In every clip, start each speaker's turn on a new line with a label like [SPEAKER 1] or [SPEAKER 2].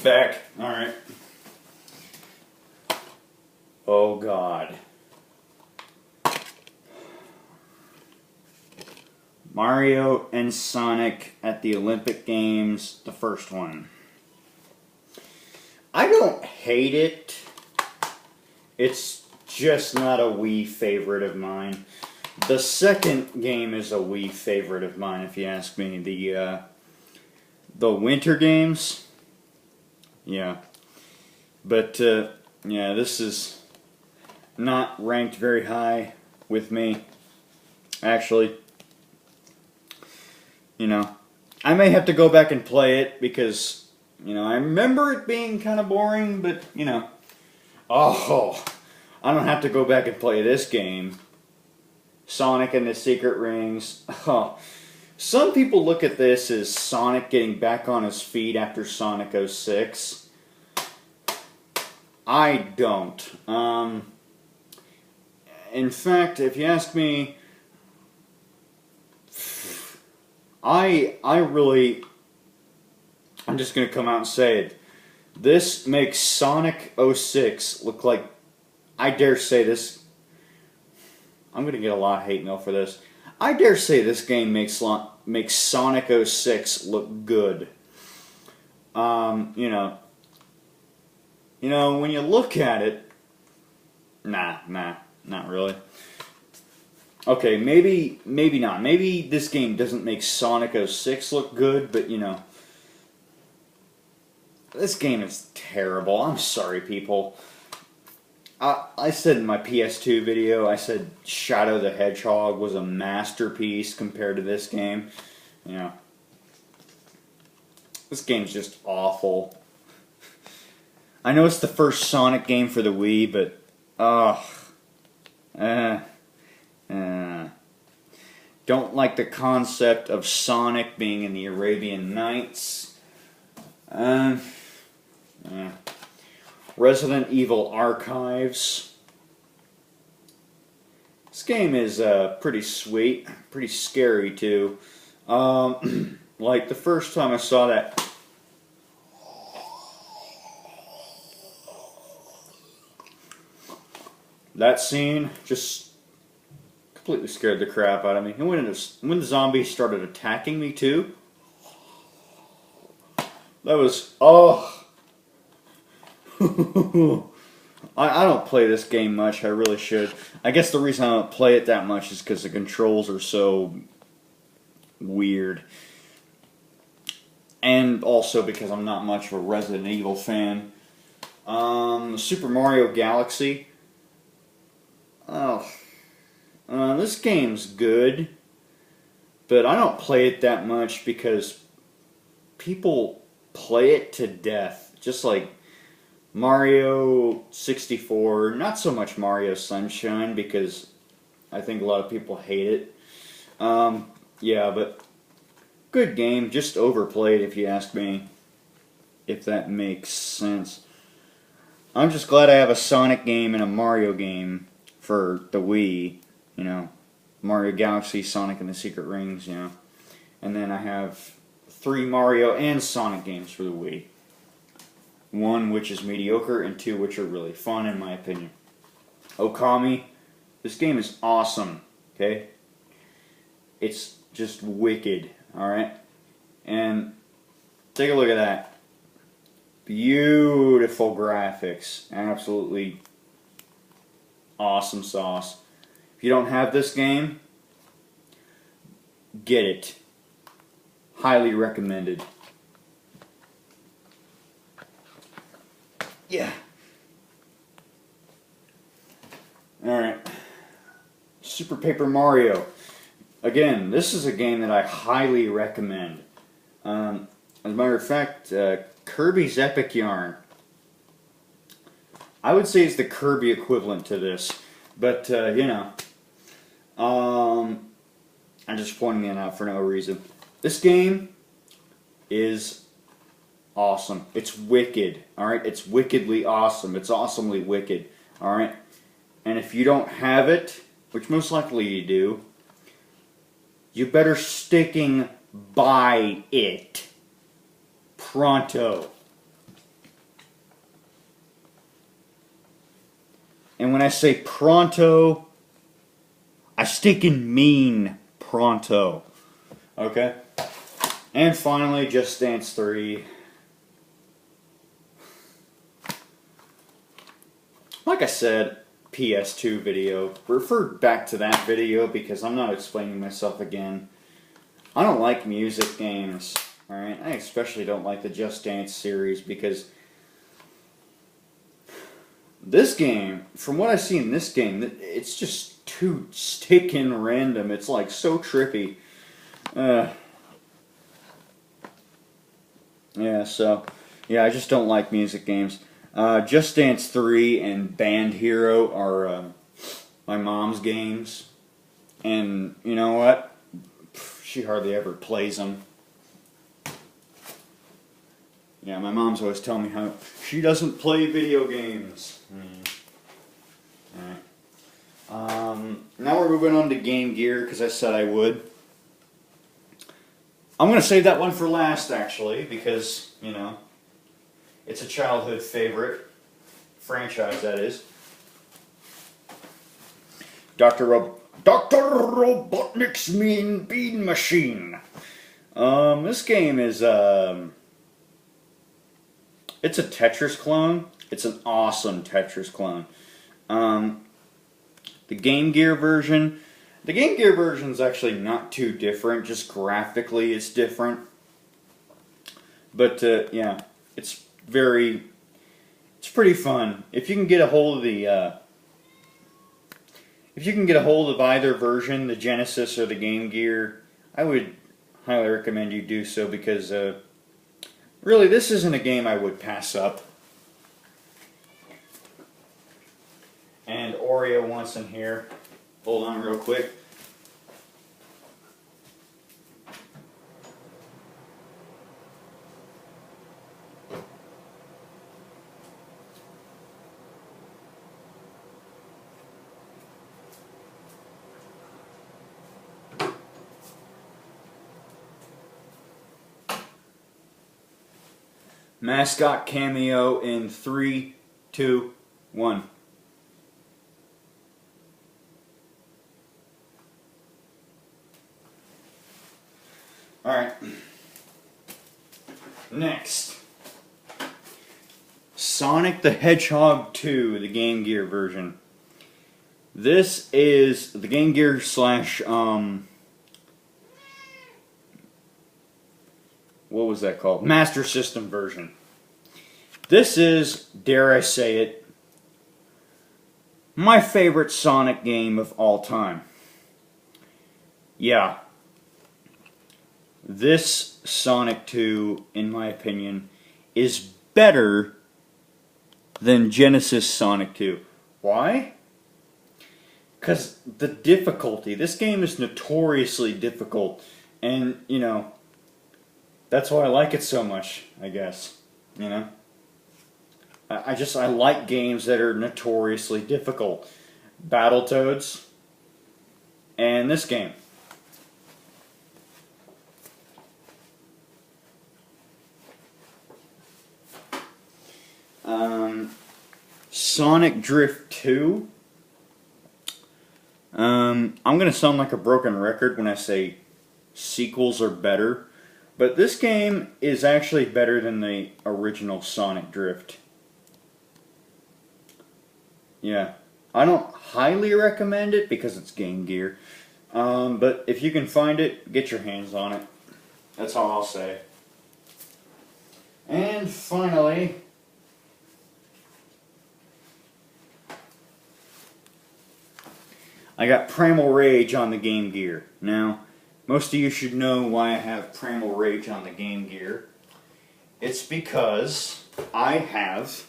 [SPEAKER 1] Back. Alright. Oh God. Mario and Sonic at the Olympic Games, the first one. I don't hate it. It's just not a Wii favorite of mine. The second game is a Wii favorite of mine, if you ask me. The Winter Games. Yeah. But, yeah, this is not ranked very high with me. Actually, you know, I may have to go back and play it because, you know, I remember it being kind of boring, but, you know, oh, I don't have to go back and play this game. Sonic and the Secret Rings. Oh. Some people look at this as Sonic getting back on his feet after Sonic 06. I don't. In fact, if you ask me, I'm just going to come out and say it. This makes Sonic 06 look like, I dare say this, I'm going to get a lot of hate mail for this. I dare say this game makes Sonic 06 look good. You know, when you look at it, nah, not really. Okay, maybe not. Maybe this game doesn't make Sonic 06 look good, but, you know, this game is terrible. I'm sorry, people. I said in my PS2 video, I said Shadow the Hedgehog was a masterpiece compared to this game. You know, this game's just awful. I know it's the first Sonic game for the Wii, but, don't like the concept of Sonic being in the Arabian Nights. Resident Evil Archives. This game is pretty sweet, pretty scary too. Like the first time I saw that scene, just completely scared the crap out of me. And when the zombies started attacking me too, that was, oh. I don't play this game much. I really should. I guess the reason I don't play it that much is because the controls are so weird. And also because I'm not much of a Resident Evil fan. Super Mario Galaxy. Oh. This game's good. But I don't play it that much because people play it to death. Just like Mario 64, not so much Mario Sunshine because I think a lot of people hate it. Yeah, but good game, just overplayed if you ask me, if that makes sense. I'm just glad I have a Sonic game and a Mario game for the Wii, you know, Mario Galaxy, Sonic and the Secret Rings, you know, and then I have 3 Mario and Sonic games for the Wii. 1 which is mediocre, and 2 which are really fun, in my opinion. Okami, this game is awesome, okay? It's just wicked, alright? And take a look at that. Beautiful graphics. Absolutely awesome sauce. If you don't have this game, get it. Highly recommended. Yeah. Alright. Super Paper Mario. Again, this is a game that I highly recommend. As a matter of fact, Kirby's Epic Yarn. I would say it's the Kirby equivalent to this. But, you know. I'm just pointing it out for no reason. This game is awesome. It's wicked, alright? It's wickedly awesome. It's awesomely wicked, alright? And if you don't have it, which most likely you do, you better sticking buy it. Pronto. And when I say pronto, I stinking mean pronto. Okay? And finally, Just Dance 3. Like I said, PS2 video. Refer back to that video because I'm not explaining myself again. I don't like music games. Alright? I especially don't like the Just Dance series because this game, from what I see in this game, it's just too stinking random. It's like so trippy. Yeah, so, yeah, I just don't like music games. Just Dance 3 and Band Hero are my mom's games. And you know what? She hardly ever plays them. Yeah, my mom's always telling me how she doesn't play video games. Alright. Now we're moving on to Game Gear, because I said I would. I'm going to save that one for last, actually, because, you know, it's a childhood favorite. Franchise, that is. Dr. Robotnik's Mean Bean Machine. This game is, it's a Tetris clone. It's an awesome Tetris clone. The Game Gear version... The Game Gear version is actually not too different, just graphically it's different. But, yeah, it's pretty fun. If you can get a hold of the, if you can get a hold of either version, the Genesis or the Game Gear, I would highly recommend you do so because, really, this isn't a game I would pass up. And Oreo wants in here. Hold on real quick. Mascot cameo in 3, 2, 1. Alright. Next. Sonic the Hedgehog 2, the Game Gear version. This is the Game Gear slash, what was that called? Master System version. This is, dare I say it, my favorite Sonic game of all time. Yeah. This Sonic 2, in my opinion, is better than Genesis Sonic 2. Why? Because the difficulty. This game is notoriously difficult. And, you know, that's why I like it so much, I guess. You know? I like games that are notoriously difficult. Battletoads. And this game. Sonic Drift 2. I'm going to sound like a broken record when I say sequels are better. But this game is actually better than the original Sonic Drift. Yeah. I don't highly recommend it because it's Game Gear. But if you can find it, get your hands on it. That's all I'll say. And finally, I got Primal Rage on the Game Gear. Now, most of you should know why I have Primal Rage on the Game Gear. It's because I have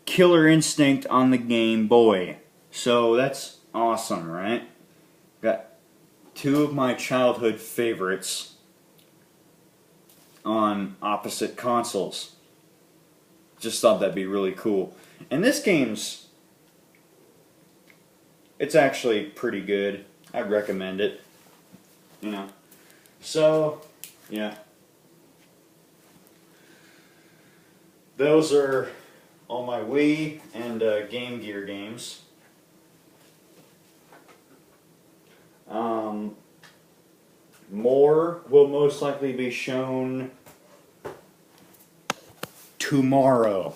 [SPEAKER 1] Killer Instinct on the Game Boy. So that's awesome, right? Got two of my childhood favorites on opposite consoles. Just thought that'd be really cool. And this game's, it's actually pretty good. I'd recommend it. You know. So, yeah. Those are all my Wii and Game Gear games. More will most likely be shown tomorrow.